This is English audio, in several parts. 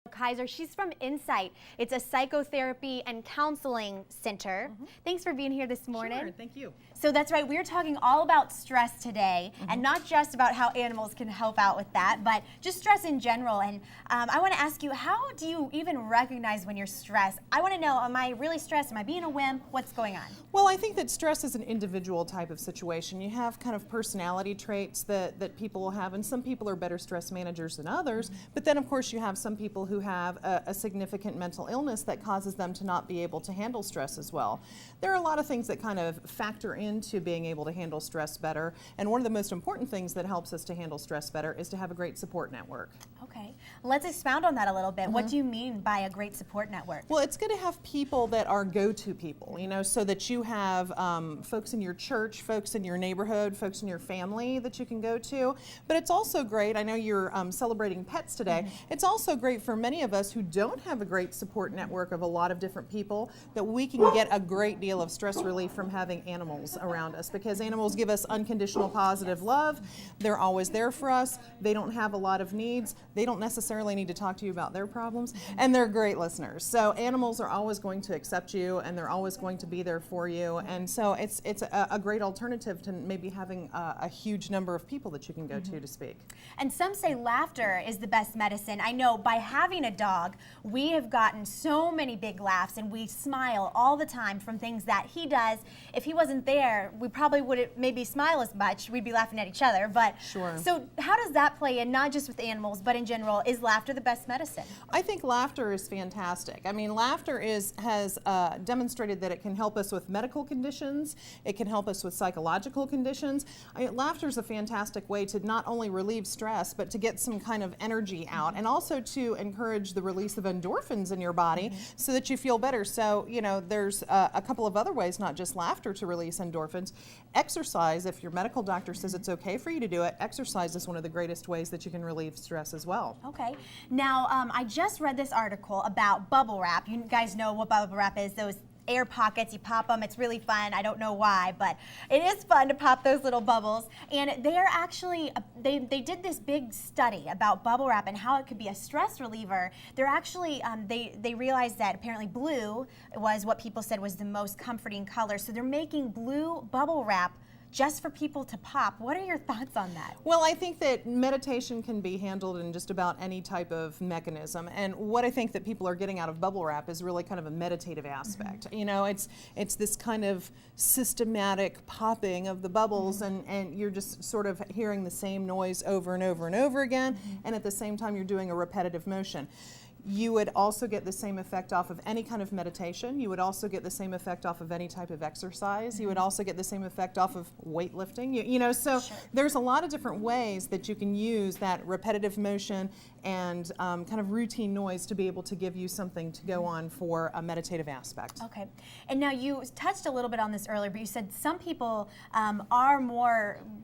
Kaiser. She's from Insight. It's a psychotherapy and counseling center. Thanks for being here this morning. Sure, thank you. So that's right, we're talking all about stress today, and not just about how animals can help out with that, but just stress in general. And I want to ask you, how do you even recognize when you're stressed? I want to know, am I really stressed? Am I being a wimp? What's going on? Well, I think that stress is an individual type of situation. You have kind of personality traits that people will have, and some people are better stress managers than others, but then of course you have some people who have a significant mental illness that causes them to not be able to handle stress as well. There are a lot of things that kind of factor into being able to handle stress better, and one of the most important things that helps us to handle stress better is to have a great support network. Okay, let's expound on that a little bit. What do you mean by a great support network? Well, it's good to have people that are go-to people, you know, so that you have folks in your church, folks in your neighborhood, folks in your family that you can go to. But it's also great, I know you're celebrating pets today, it's also great for many of us who don't have a great support network of a lot of different people, that we can get a great deal of stress relief from having animals around us, because animals give us unconditional positive love. They're always there for us. They don't have a lot of needs. They don't necessarily need to talk to you about their problems, and they're great listeners. So animals are always going to accept you, and they're always going to be there for you. And so it's a great alternative to maybe having a huge number of people that you can go to speak. And some say laughter is the best medicine. I know by having a dog, we have gotten so many big laughs, and we smile all the time from things that he does. If he wasn't there, we probably wouldn't maybe smile as much. We'd be laughing at each other. But Sure. So how does that play in, not just with animals, but in general? Is laughter the best medicine? I think laughter is fantastic. I mean, laughter has demonstrated that it can help us with medical conditions. It can help us with psychological conditions. Laughter is a fantastic way to not only relieve stress, but to get some kind of energy out, and also to encourage the release of endorphins in your body so that you feel better. So, you know, there's a couple of other ways, not just laughter, to release endorphins. Exercise, if your medical doctor says it's okay for you to do it, exercise is one of the greatest ways that you can relieve stress as well. Okay. Now, I just read this article about bubble wrap. You guys know what bubble wrap is, those air pockets, you pop them, it's really fun. I don't know why, but it is fun to pop those little bubbles. And they are actually, they did this big study about bubble wrap and how it could be a stress reliever. They're actually, they realized that apparently blue was what people said was the most comforting color. So they're making blue bubble wrap just for people to pop. What are your thoughts on that? Well, I think that meditation can be handled in just about any type of mechanism, and what I think that people are getting out of bubble wrap is really kind of a meditative aspect. You know, it's this kind of systematic popping of the bubbles, and you're just sort of hearing the same noise over and over and over again, and at the same time you're doing a repetitive motion. You would also get the same effect off of any kind of meditation. You would also get the same effect off of any type of exercise. You would also get the same effect off of weightlifting. You know, so there's a lot of different ways that you can use that repetitive motion and kind of routine noise to be able to give you something to go on for a meditative aspect. Okay. And now you touched a little bit on this earlier, but you said some people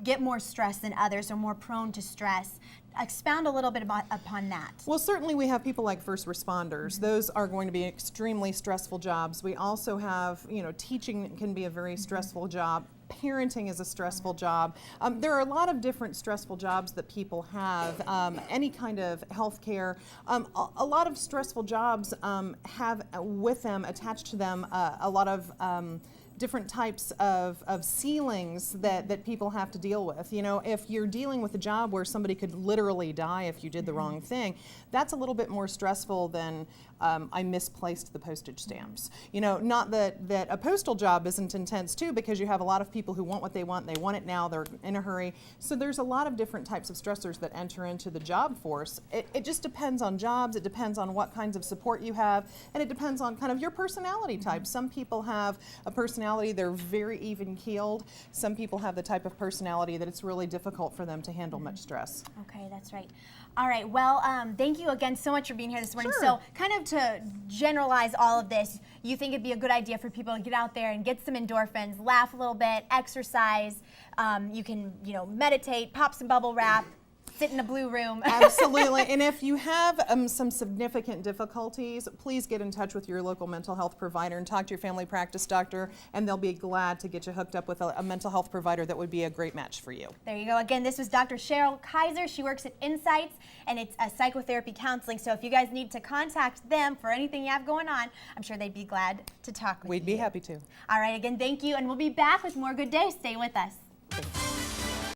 get more stressed than others, or more prone to stress. Expound a little bit upon that. Well, certainly we have people like first responders. Those are going to be extremely stressful jobs. We also have, you know, teaching can be a very stressful job. Parenting is a stressful job. There are a lot of different stressful jobs that people have. Any kind of healthcare. A lot of stressful jobs have with them, attached to them, a lot of different types of ceilings that people have to deal with. You know, if you're dealing with a job where somebody could literally die if you did the wrong thing, that's a little bit more stressful than I misplaced the postage stamps. You know, not that a postal job isn't intense too, because you have a lot of people who want what they want it now, they're in a hurry. So there's a lot of different types of stressors that enter into the job force. It just depends on jobs, it depends on what kinds of support you have, and it depends on kind of your personality type. Some people have a personality, they're very even-keeled. Some people have the type of personality that it's really difficult for them to handle much stress. Okay, that's right. All right, well, thank you again so much for being here this morning. Sure. So kind of to generalize all of this, you think it'd be a good idea for people to get out there and get some endorphins, laugh a little bit, exercise, you can, you know, meditate, pop some bubble wrap. sit in a blue room. Absolutely. And if you have some significant difficulties, please get in touch with your local mental health provider and talk to your family practice doctor, and they'll be glad to get you hooked up with a mental health provider that would be a great match for you. There you go. Again, this was Dr. Cheryl Kaiser. She works at Insights, and it's a psychotherapy counseling. So if you guys need to contact them for anything you have going on, I'm sure they'd be glad to talk with you. We'd be happy to. All right, again, thank you, and we'll be back with more Good Day. Stay with us.